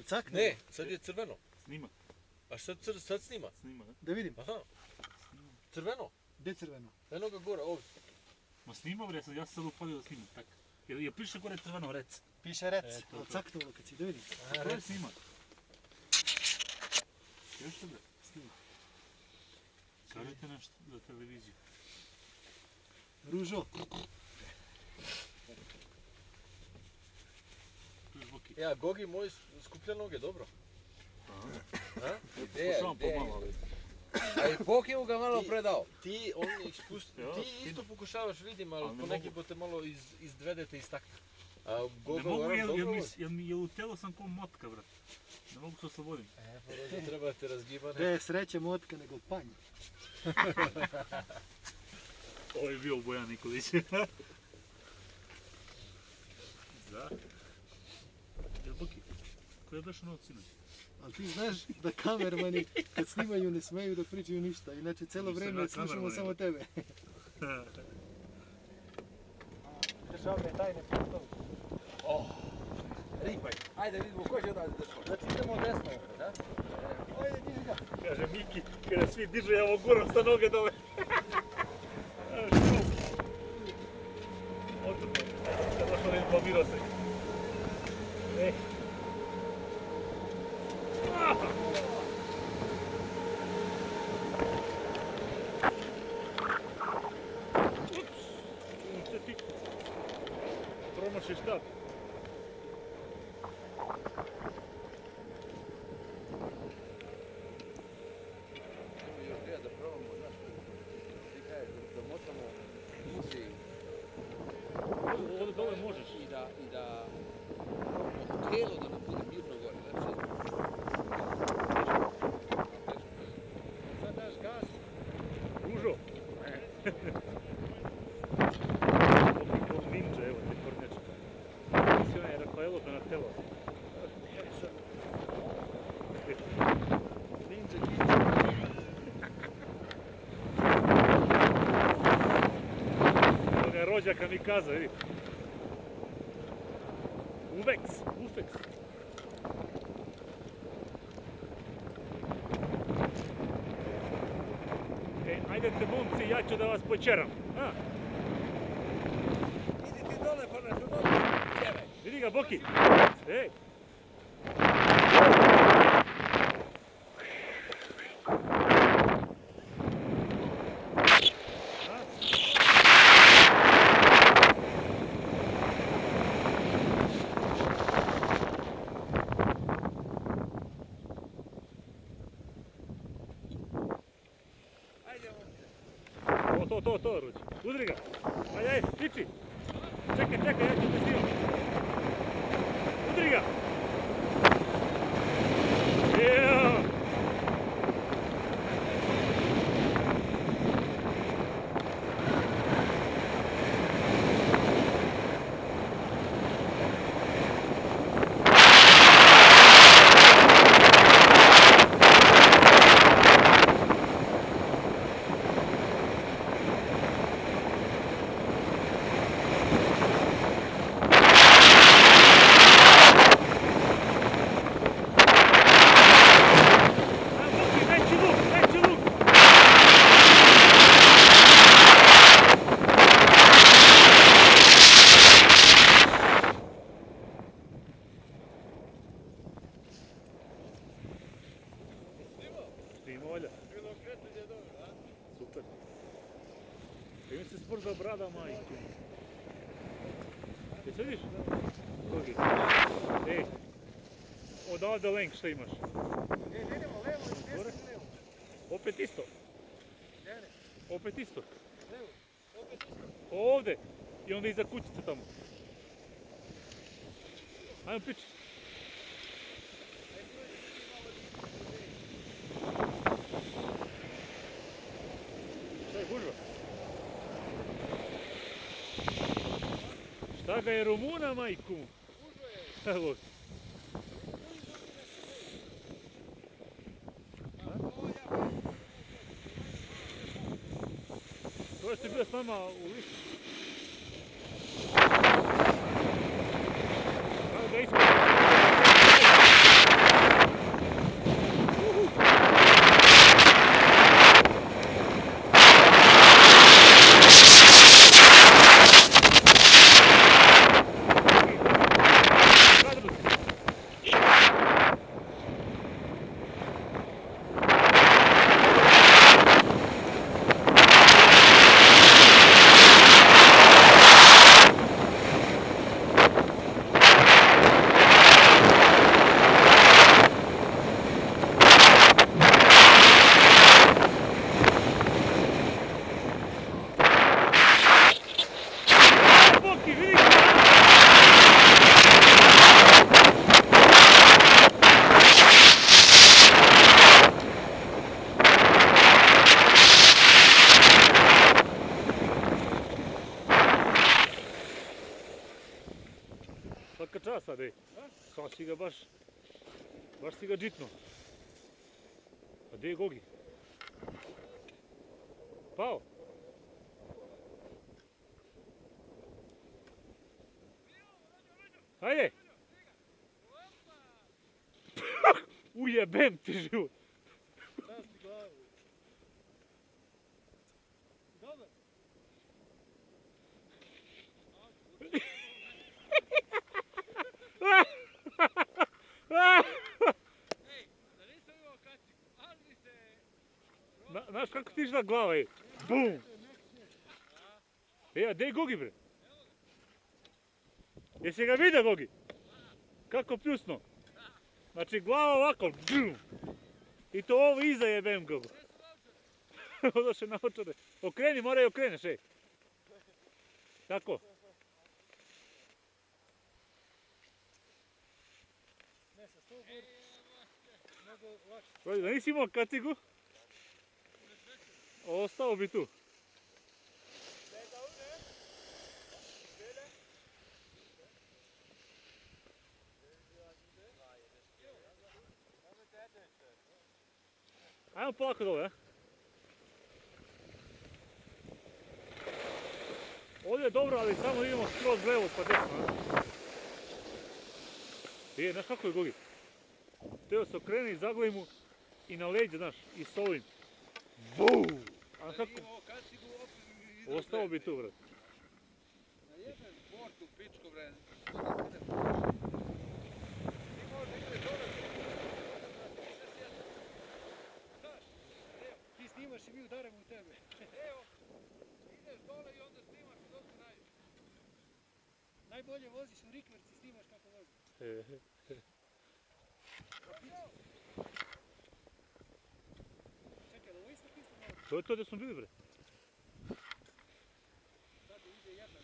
cakne? Ne, sad je crveno. Snima. A šta sad snima? Snima, da? Da vidim. Aha. Crveno? Gdje je crveno? Eno ga gore, ovdje. Ma snima bre, ja sam sad upadio da snimam, tak. Jer piše gore crveno rec. Piše rec, to. ali caknulo kad si, da vidim. To je snima. Još što bre? Snima. Kažete nešto za televiziju. Ružo. Tu je Boki. Ja, Gogi moj skuplja noge, dobro. A? Pokušavam pomalo, ali... A i Pokiju ga malo predao. Ti, on ti isto pokušavaš, vidim, ali poneki te malo izdvedete iz takta. Ne mogu jer u telo sam ko motka, brat. Ne mogu se oslobodim. Pa treba te razgibane. Da je sreće motka nego panj. Ovo je bio Bojan Nikolić. Da. Jel Boki, ko je došao noć sinoć? Ali ti znaš da kamermani kad snimaju ne smeju da pričaju ništa, inače cijelo vrijeme slušamo samo tebe. Državne tajne postovi. Ripaj, ajde vidimo ko će odavde desno. Znači idemo desno, da? Ajde, diži ga. Kaže Miki, kada svi dižu, ja ovo guram sa noge dole. Otrpno, sad došlo da izblamirao se. Ups, ti promašiš štap. Još treba da probamo, znaš, ti kažeš da motamo uši. Ovdje dole možeš. I da tijelo da nam bude mirno gore, znači. Sad daš gas. Ružo. Ninja, evo ti kornjačka. Mislim je Rafaelo Donatello. Ninja Toga je rođaka mi kaza, vidi. Ufeks. Ajdete momci, ja ću da vas počeram. Idi ti dole, pa nešto dole. Čevaj. Vidi ga, Boki. Ej. To, Ruđi. Udri ga. Ajde, tiči. Čekaj, ja ću te snimam. Udri ga. Jeo. Super. Im se smrza brada, majku. Jesi vidiš? Kogi. Ej. Odavde lenk šta imaš? Ne, idemo levo i desno levo. Opet isto? Ne. Opet isto? Levo, opet isto. Ovdje. I onda iza kućice tamo. Ajmo pići. Šta je gužva? Šta ga je Rumuna, majku? Gužva je. Evo. To je ti bio s nama u listu. Da ispod. baš si ga džitno. A gdje je Gogi? Pao? Hajde! Ujebem ti život! Časti glavu. Dobar. Znaš kako ti išla glava je? Bum! A gdje je Gogi bre? Jesi ga vidio Gogi? Kako pljusno? Znači glava ovako, bum! I to ovo iza jebem Gogu. Odoše na očare. Okreni, moraj okreneš, ej. Tako. Ne, sa 100 gor. Mnogo lakše. Rodi, da nisi imao kacigu? Ostao bi tu. Ajmo polako dole, a? Ovdje je dobro, ali samo idemo skroz levo pa desno, a? Znaš kako je Gogi? Teo se okrene i zagledaj mu i na leđe, znaš, i s ovim. Bum! A kako? Ostao bi tu, brat. Na jedan sport u pičku, bre. Ti snimaš i mi udaramo u tebe. Evo, ideš dole i onda snimaš i dok se nađeš. Najbolje voziš u rikverci, snimaš kako voziš. Čekaj, da ovo isto pista malo. To je to gdje smo bili, bre. Sad ide jedna.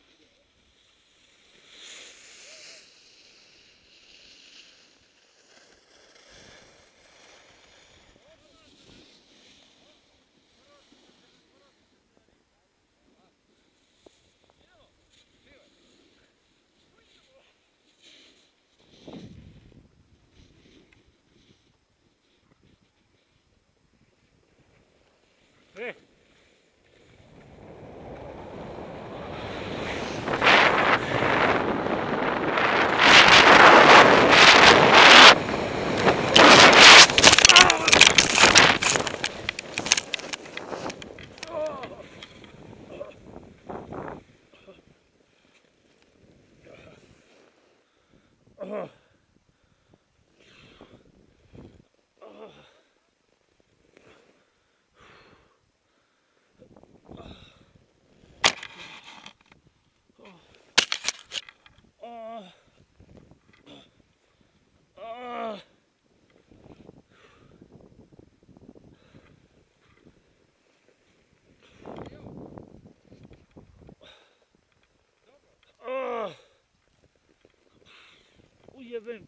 Ujebem.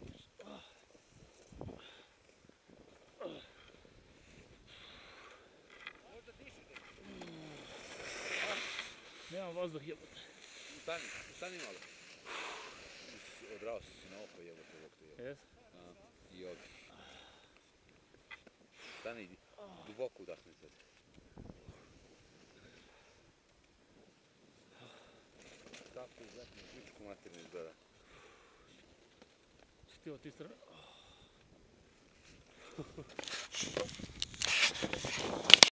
Nemam vazduh jebote. Stani malo. Odrao si na oko jebote ovog te jebote. Jes? I ovdje. Stani, duboko udahni sad. Kako uzakni pičku materinu izgleda. Si ti ovo ti strano?